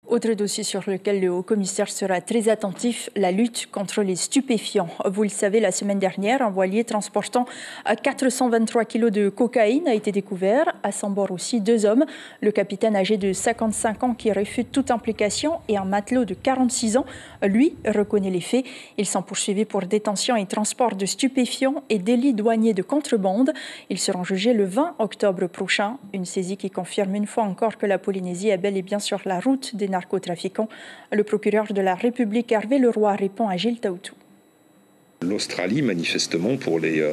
Autre dossier sur lequel le haut-commissaire sera très attentif, la lutte contre les stupéfiants. Vous le savez, la semaine dernière, un voilier transportant 423 kilos de cocaïne a été découvert. À son bord aussi, 2 hommes. Le capitaine âgé de 55 ans qui réfute toute implication et un matelot de 46 ans, lui, reconnaît les faits. Ils sont poursuivis pour détention et transport de stupéfiants et délits douaniers de contrebande. Ils seront jugés le 20 octobre prochain. Une saisie qui confirme une fois encore que la Polynésie est bel et bien sur la route des narcotrafiquants. Le procureur de la République, Hervé Leroy, répond à Gilles Taoutou. L'Australie, manifestement, pour les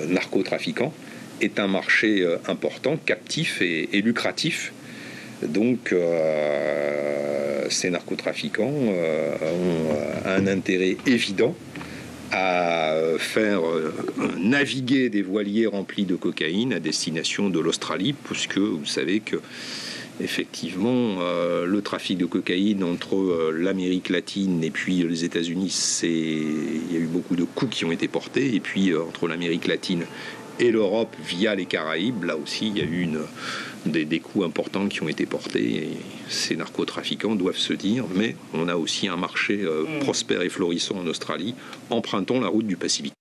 narcotrafiquants, est un marché important, captif et lucratif. Donc, ces narcotrafiquants ont un intérêt évident à faire naviguer des voiliers remplis de cocaïne à destination de l'Australie, puisque vous savez que effectivement, le trafic de cocaïne entre l'Amérique latine et puis les États-Unis, il y a eu beaucoup de coups qui ont été portés. Et puis entre l'Amérique latine et l'Europe via les Caraïbes, là aussi, il y a eu des coups importants qui ont été portés. Et ces narcotrafiquants doivent se dire, mais on a aussi un marché prospère et florissant en Australie, empruntons la route du Pacifique.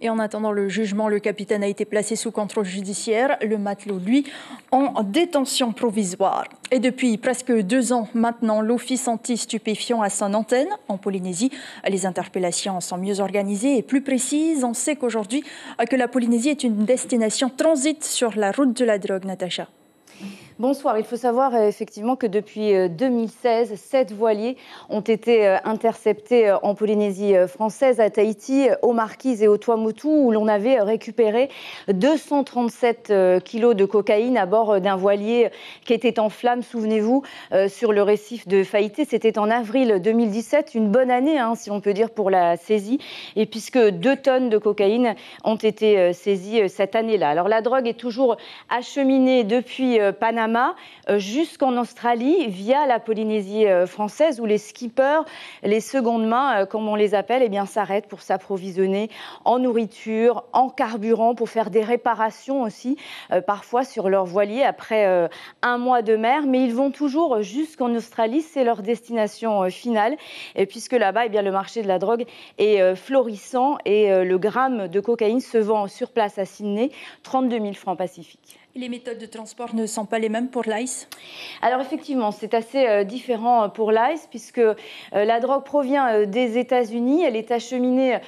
Et en attendant le jugement, le capitaine a été placé sous contrôle judiciaire. Le matelot, lui, en détention provisoire. Et depuis presque 2 ans maintenant, l'Office anti-stupéfiant a son antenne en Polynésie. Les interpellations sont mieux organisées et plus précises. On sait qu'aujourd'hui, que la Polynésie est une destination transit sur la route de la drogue, Natacha. Bonsoir. Il faut savoir effectivement que depuis 2016, 7 voiliers ont été interceptés en Polynésie française, à Tahiti, aux Marquises et au Tuamotu, où l'on avait récupéré 237 kilos de cocaïne à bord d'un voilier qui était en flammes, souvenez-vous, sur le récif de Faïté. C'était en avril 2017, une bonne année, si on peut dire, pour la saisie, et puisque 2 tonnes de cocaïne ont été saisies cette année-là. Alors la drogue est toujours acheminée depuis Panama jusqu'en Australie via la Polynésie française, où les skippers, les secondes mains, comme on les appelle, s'arrêtent pour s'approvisionner en nourriture, en carburant, pour faire des réparations aussi, parfois sur leur voilier après 1 mois de mer. Mais ils vont toujours jusqu'en Australie, c'est leur destination finale, et puisque là-bas, le marché de la drogue est florissant et le gramme de cocaïne se vend sur place à Sydney, 32 000 francs Pacifiques. Les méthodes de transport ne sont pas les mêmes pour l'ICE? Alors effectivement, c'est assez différent pour l'ICE, puisque la drogue provient des États-Unis. Elle est acheminée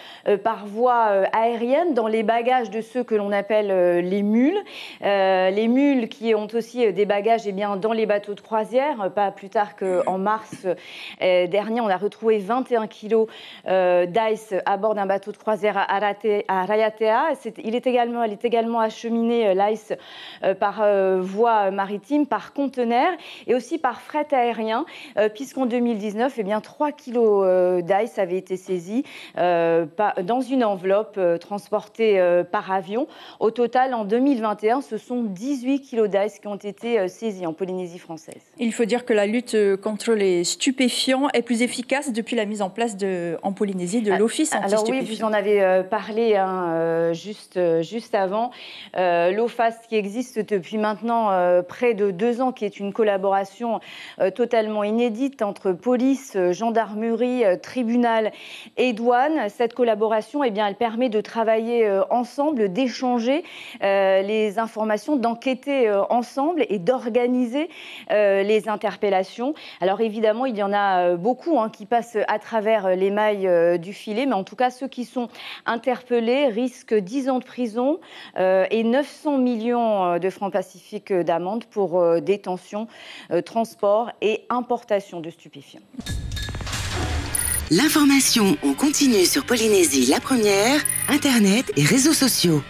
par voie aérienne dans les bagages de ceux que l'on appelle les mules. Les mules qui ont aussi des bagages dans les bateaux de croisière. Pas plus tard qu'en mars dernier, on a retrouvé 21 kilos d'ICE à bord d'un bateau de croisière à Rayatea. Elle est également acheminée, l'ICE, par voie maritime, par conteneur et aussi par fret aérien, puisqu'en 2019, 3 kilos d'ICE avaient été saisis dans une enveloppe transportée par avion. Au total, en 2021, ce sont 18 kilos d'ICE qui ont été saisis en Polynésie française. Il faut dire que la lutte contre les stupéfiants est plus efficace depuis la mise en place en Polynésie de l'Office anti-stupéfiants. Alors oui, vous en avez parlé juste avant. L'OFAST qui existe depuis maintenant près de 2 ans, qui est une collaboration totalement inédite entre police, gendarmerie, tribunal et douane. Cette collaboration, elle permet de travailler ensemble, d'échanger les informations, d'enquêter ensemble et d'organiser les interpellations. Alors évidemment, il y en a beaucoup qui passent à travers les mailles du filet, mais en tout cas, ceux qui sont interpellés risquent 10 ans de prison et 900 millions de francs pacifiques d'amende pour détention, transport et importation de stupéfiants. L'information en continu sur Polynésie la première, Internet et réseaux sociaux.